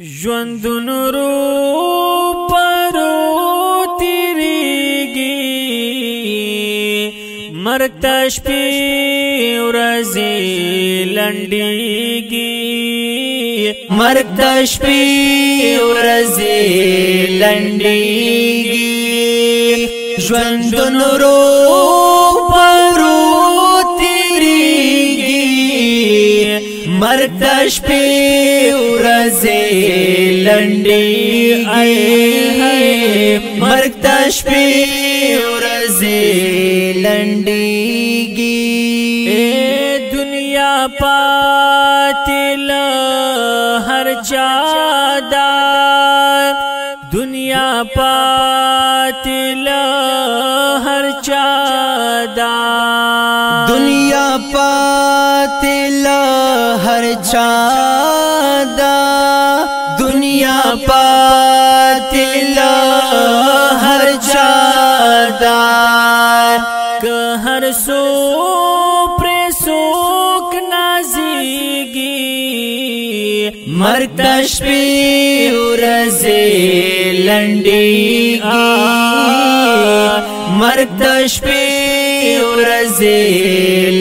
ژوندون رو پرو تیریږي مرګ ته شپې ورځې لنډیږي مرګ ته شپې ورځې لنډیږي ژوندون رو پرو تیریږي مرګ ته شپې ورځې لنډیږي مرګ ته شپې ورځې لنډیږي دنیا پاتې له هر چا ده دنیا پاتې له هر چا ده دنیا پاتې له هر چا ده دنیا پاتې له هر چا ده که هر سو پر څوک نازیږي مرګ ته شپې ورځې لنډیږي مرګ ته شپې ورځې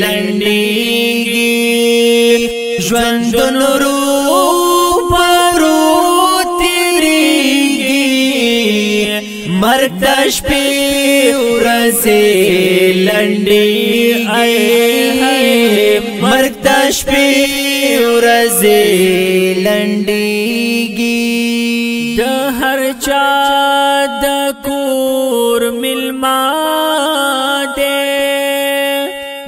لنډیږي ژوندون رو پرو تیریږي مرګ ته شپې ورځې لنډیږي مرګ ته شپې ورځې لنډیږي د هر چا د کور ملما دې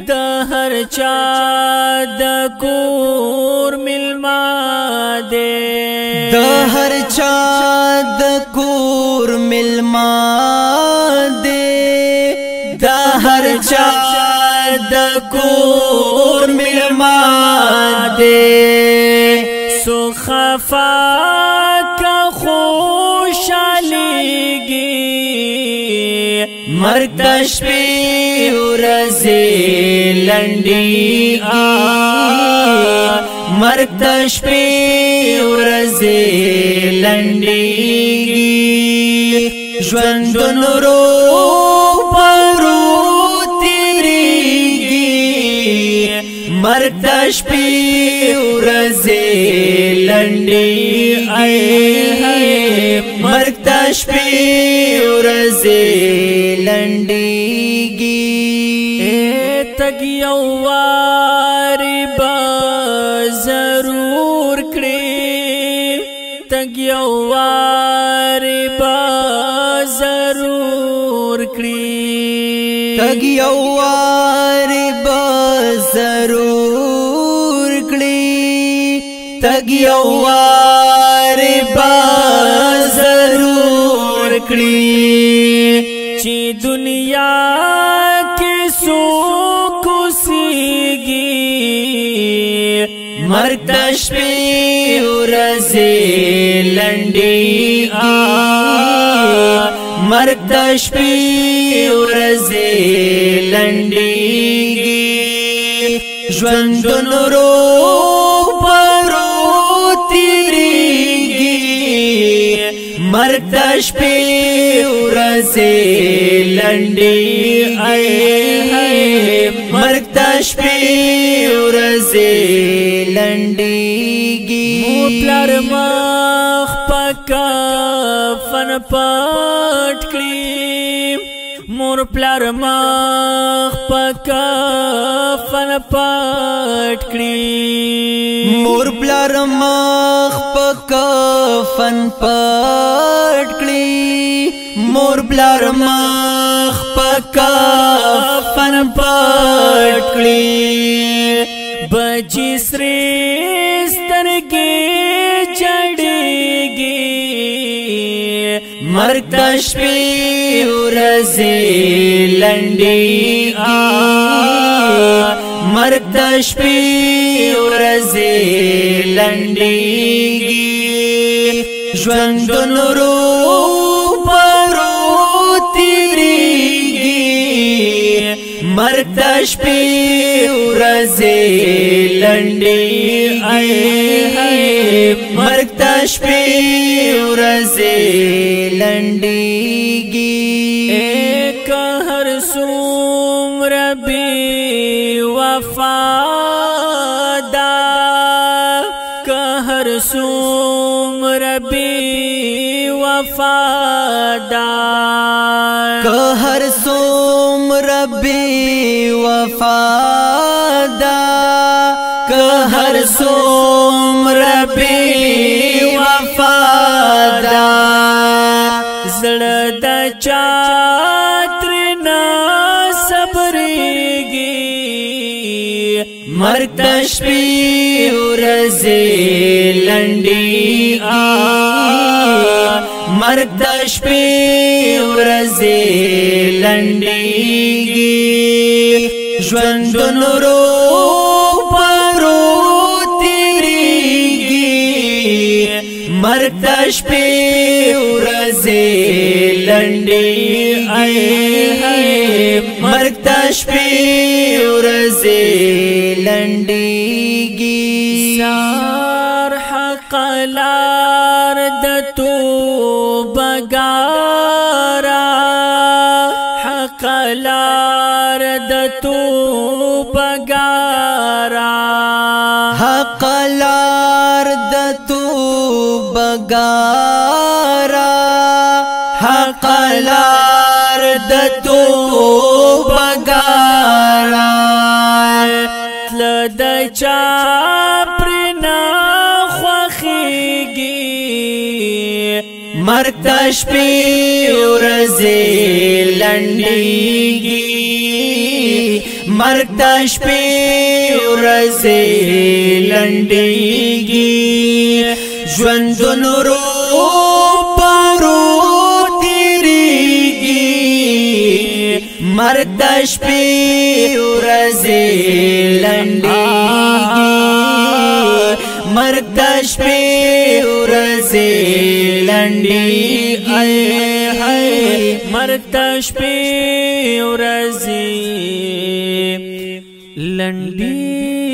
د هر چا د کور ملما دې د هر چا د کور ملما دې د هر چا د کور ملما دې سو خفا کا خوشاليږي مرګ ته شپې ورځې لنډیږي مرګ ته شپې ورځې لنډیږي ژوندون رو پرو تیریږي مرګ ته شپې ورځې لنډیږي مرګ ته شپې ورځې لنډیږي تګ یو وارې به ضرور کړې تګ یو وارې به ضرور کړې تګ یو وارې به ضرور کړې تګ یو وارې به ضرور کړې چې دنیا کې څوک اوسېږي مرګ ته شپې ورځې لنډیږي مرګ ته شپې ورځې لنډیږي ژوندون رو پرو تیریږي مرګ ته شپې ورځې لنډیږي مرګ ته شپې ورځې لنډیږي مور پلار مخ په کفن پټ کړي مور پلار مخ په کفن پټ کړي مور پلار مخ په کفن پټ کړي مور پلار مخ په کفن پټ کړي بچی سری سترګې چړېږي مرګ ته شپې ورځې لنډیږي مرګ ته شپې ورځې لنډیږي ژوندون رو پرو تیریږي مرګ ته شپې ورځې لنډیږي مرګ ته شپې شپې ورځې لنډیږي که هر څومره بې وفا ده که هر څومره بې وفا ده که هر څومره بې وفا ده که هر څومره بې وفا ده زړه د چا ترنا صبرېږي مرګ د شپې ورځې لنډیږي مرګ د شپې ورځې لنډیږي ژوندون ورو پرو تیریږي مرګ د شپې ورځې لنډیږي مرګ د شپې ورځې لنډیږي زار حق لار د توبګارا حق لار د توبګارا حق لار د توبګارا حق لار د توبګارا تل د چا پرنا خوخیږي مرګ د شپې ورځې لنډیږي مرګ د شپې ورځې لنډیږي ژوندون ورو پرو تیریږي مرګ د شپې ورځې لنډیږي مرګ د شپې ورځې لنډیږي مرګ د شپې ورځې لنډیږي